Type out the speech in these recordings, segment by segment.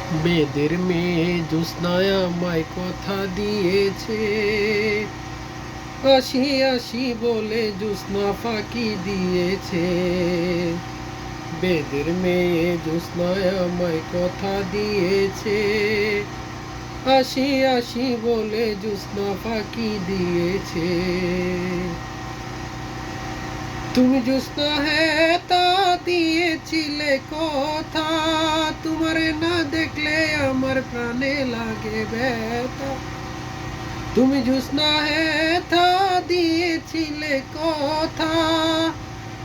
বেদের মেয়ে জ্যোৎস্নায় আমায় কথা দিয়েছে, আসি আসি বলে জ্যোৎস্না ফাঁকি দিয়েছে। বেদের মেয়ে জ্যোৎস্নায় আমায় কথা দিয়েছে, আসি আসি বলে জ্যোৎস্না ফাঁকি দিয়েছে। তুমি জ্যোৎস্না হ্যাঁ তা দিয়েছিলে কথা, তোমারে না দেখলে আমার প্রাণে লাগে ব্যথা। তুমি জ্যোৎস্না হ্যাঁ তা দিয়েছিলে কথা,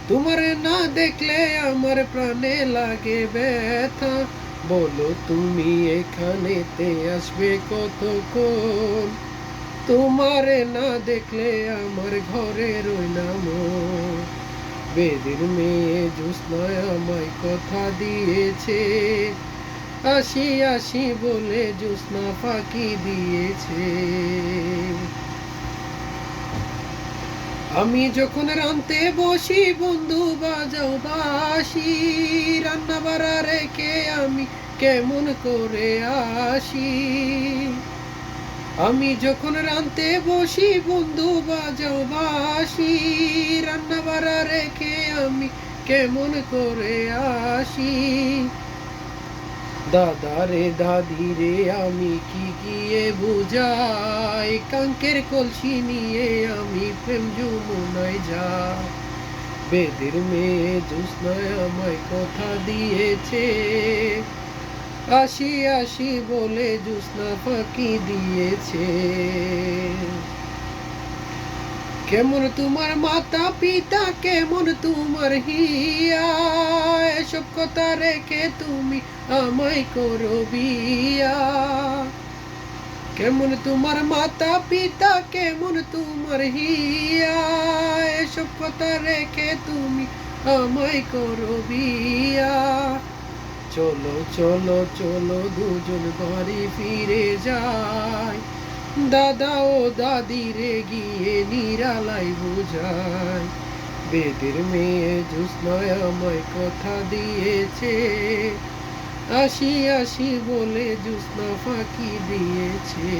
তোমারে না দেখলে আমার প্রাণে লাগে ব্যথা। বলো তুমি এখানেতে আসবে কতক্ষণ, তোমারে না দেখলে আমার ঘরে রইলাম মন। বেদের মেয়ে জ্যোৎস্নায় আমায় কথা দিয়েছে, আসি আসি বলে জ্যোৎস্না ফাঁকি দিয়েছে। আমি যখন রানতে বসি বন্ধু বাজাও বাঁশি, রান্না বাড়া রেখে আমি কেমন করে আসি। আমি যখন রানতে বসি বন্ধু বাজাও বাঁশি, রান্না বাড়া রেখে আমি কেমন করে আসি। দাদা রে দাদি রে আমি কি গিয়ে বুঝাই, কাঙ্কের কলসি নিয়ে আমি প্রেম যমুনায় যাই। বেদের মেয়ে জ্যোৎস্নায় আমায় কথা দিয়েছে, আসি আসি বলে জ্যোৎস্না ফাঁকি দিয়েছে। কেমন তোমার মাতা পিতা, কেমন তোমার হিয়া, এসব কথা রেখে তুমি আমায় করো বিয়া। কেমন তোমার মাতা পিতা, কেমন তোমার হিয়া, এসব কথা রেখে তুমি আমায় করো বিয়া। চলো চলো চলো দুজন বাড়ি ফিরে যাই, দাদা ও দাদি রে গিয়ে নিরালাই বুঝাই। বেদের মেয়ে জ্যোৎস্নায় আমায় কথা দিয়েছে, আসি আসি বলে জ্যোৎস্না ফাঁকি দিয়েছে।